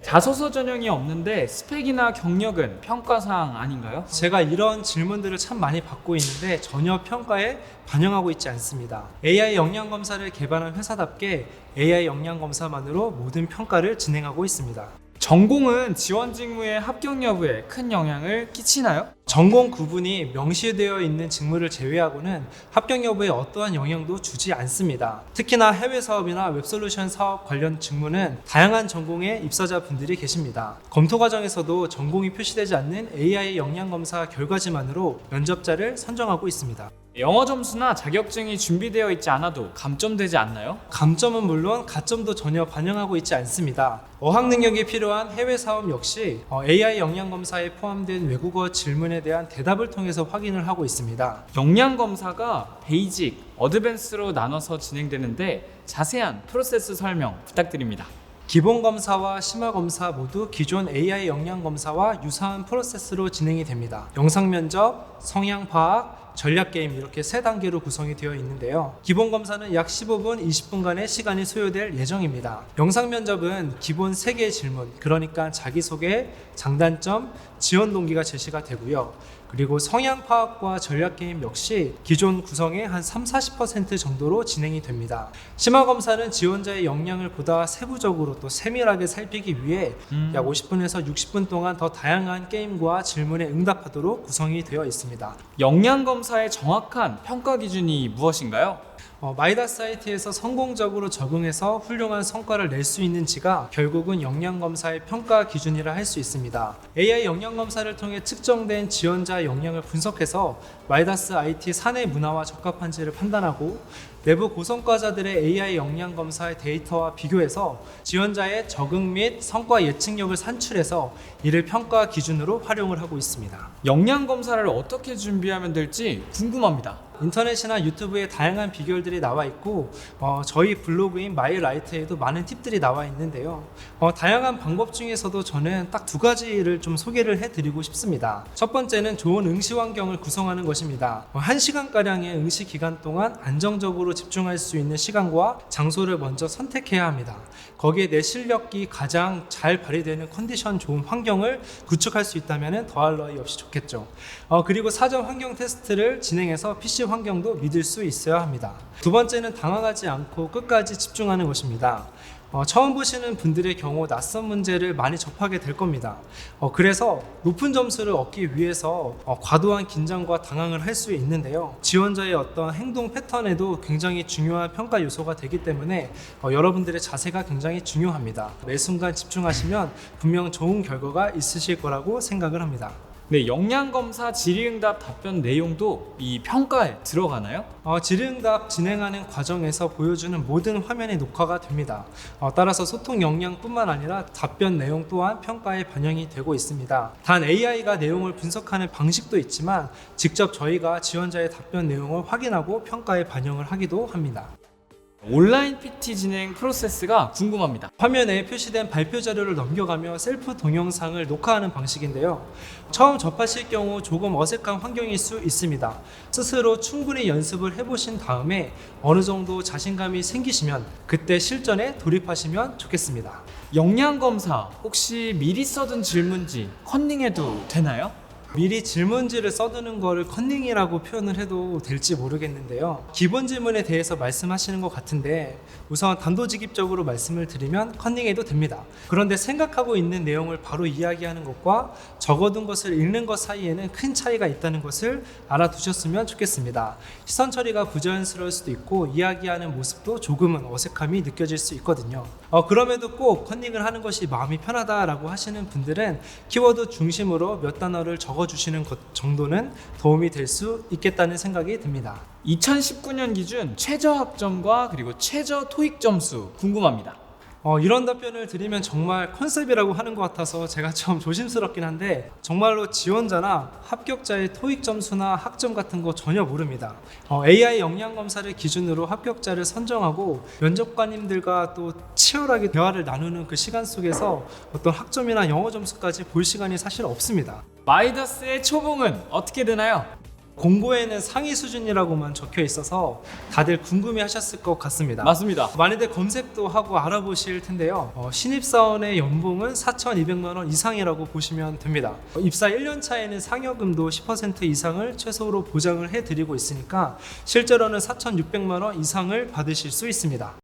자소서 전형이 없는데 스펙이나 경력은 평가사항 아닌가요? 제가 이런 질문들을 참 많이 받고 있는데 전혀 평가에 반영하고 있지 않습니다. AI 역량 검사를 개발한 회사답게 AI 역량 검사만으로 모든 평가를 진행하고 있습니다. 전공은 지원 직무의 합격 여부에 큰 영향을 끼치나요? 전공 구분이 명시되어 있는 직무를 제외하고는 합격 여부에 어떠한 영향도 주지 않습니다. 특히나 해외 사업이나 웹솔루션 사업 관련 직무는 다양한 전공의 입사자분들이 계십니다. 검토 과정에서도 전공이 표시되지 않는 AI 역량 검사 결과지만으로 면접자를 선정하고 있습니다. 영어 점수나 자격증이 준비되어 있지 않아도 감점되지 않나요? 감점은 물론 가점도 전혀 반영하고 있지 않습니다. 어학 능력이 필요한 해외 사업 역시 AI 역량 검사에 포함된 외국어 질문에 대한 대답을 통해서 확인을 하고 있습니다. 역량 검사가 베이직, 어드밴스로 나눠서 진행되는데 자세한 프로세스 설명 부탁드립니다. 기본 검사와 심화 검사 모두 기존 AI 역량 검사와 유사한 프로세스로 진행이 됩니다. 영상 면접, 성향 파악, 전략 게임 이렇게 세 단계로 구성이 되어 있는데요. 기본 검사는 약 15분, 20분간의 시간이 소요될 예정입니다. 영상 면접은 기본 3개의 질문, 그러니까 자기소개, 장단점, 지원 동기가 제시가 되고요. 그리고 성향 파악과 전략 게임 역시 기존 구성의 한 30-40% 정도로 진행이 됩니다. 심화 검사는 지원자의 역량을 보다 세부적으로 또 세밀하게 살피기 위해 약 50분에서 60분 동안 더 다양한 게임과 질문에 응답하도록 구성이 되어 있습니다. 역량 검사의 정확한 평가 기준이 무엇인가요? 마이다스 IT에서 성공적으로 적응해서 훌륭한 성과를 낼 수 있는지가 결국은 역량검사의 평가 기준이라 할 수 있습니다. AI 역량검사를 통해 측정된 지원자 역량을 분석해서 마이다스 IT 사내 문화와 적합한지를 판단하고 내부 고성과자들의 AI 역량검사의 데이터와 비교해서 지원자의 적응 및 성과 예측력을 산출해서 이를 평가 기준으로 활용을 하고 있습니다. 역량 검사를 어떻게 준비하면 될지 궁금합니다. 인터넷이나 유튜브에 다양한 비결들이 나와 있고 저희 블로그인 마이라이트에도 많은 팁들이 나와 있는데요. 다양한 방법 중에서도 저는 딱 2가지를 좀 소개를 해드리고 싶습니다. 첫 번째는 좋은 응시 환경을 구성하는 것입니다. 1시간가량의 응시 기간 동안 안정적으로 집중할 수 있는 시간과 장소를 먼저 선택해야 합니다. 거기에 내 실력이 가장 잘 발휘되는 컨디션 좋은 환경을 구축할 수 있다면 더할 나위 없이 좋겠죠. 그리고 사전 환경 테스트를 진행해서 PC 환경도 믿을 수 있어야 합니다. 두 번째는 당황하지 않고 끝까지 집중하는 것입니다. 처음 보시는 분들의 경우 낯선 문제를 많이 접하게 될 겁니다. 그래서 높은 점수를 얻기 위해서 과도한 긴장과 당황을 할 수 있는데요. 지원자의 어떤 행동 패턴에도 굉장히 중요한 평가 요소가 되기 때문에 여러분들의 자세가 굉장히 중요합니다. 매 순간 집중하시면 분명 좋은 결과가 있으실 거라고 생각을 합니다. 네, 역량 검사 질의응답 답변 내용도 이 평가에 들어가나요? 질의응답 진행하는 과정에서 보여주는 모든 화면이 녹화가 됩니다. 따라서 소통 역량뿐만 아니라 답변 내용 또한 평가에 반영이 되고 있습니다. 단 AI가 내용을 분석하는 방식도 있지만 직접 저희가 지원자의 답변 내용을 확인하고 평가에 반영을 하기도 합니다. 온라인 PT 진행 프로세스가 궁금합니다. 화면에 표시된 발표 자료를 넘겨가며 셀프 동영상을 녹화하는 방식인데요. 처음 접하실 경우 조금 어색한 환경일 수 있습니다. 스스로 충분히 연습을 해보신 다음에 어느 정도 자신감이 생기시면 그때 실전에 돌입하시면 좋겠습니다. 역량 검사 혹시 미리 써둔 질문지 컨닝해도 되나요? 미리 질문지를 써두는 거를 컨닝이라고 표현을 해도 될지 모르겠는데요. 기본 질문에 대해서 말씀하시는 것 같은데 우선 단도직입적으로 말씀을 드리면 컨닝해도 됩니다. 그런데 생각하고 있는 내용을 바로 이야기하는 것과 적어둔 것을 읽는 것 사이에는 큰 차이가 있다는 것을 알아두셨으면 좋겠습니다. 시선 처리가 부자연스러울 수도 있고 이야기하는 모습도 조금은 어색함이 느껴질 수 있거든요. 그럼에도 꼭 컨닝을 하는 것이 마음이 편하다라고 하시는 분들은 키워드 중심으로 몇 단어를 적어주시는 것 정도는 도움이 될 수 있겠다는 생각이 듭니다. 2019년 기준 최저 학점과 그리고 최저 토익 점수 궁금합니다. 이런 답변을 드리면 정말 컨셉이라고 하는 것 같아서 제가 좀 조심스럽긴 한데 정말로 지원자나 합격자의 토익 점수나 학점 같은 거 전혀 모릅니다. AI 역량 검사를 기준으로 합격자를 선정하고 면접관님들과 또 치열하게 대화를 나누는 그 시간 속에서 어떤 학점이나 영어 점수까지 볼 시간이 사실 없습니다. 마이다스의 초봉은 어떻게 되나요? 공고에는 상위 수준이라고만 적혀 있어서 다들 궁금해하셨을 것 같습니다. 맞습니다. 많이들 검색도 하고 알아보실 텐데요. 신입사원의 연봉은 4,200만 원 이상이라고 보시면 됩니다. 입사 1년 차에는 상여금도 10% 이상을 최소로 보장을 해드리고 있으니까 실제로는 4,600만 원 이상을 받으실 수 있습니다.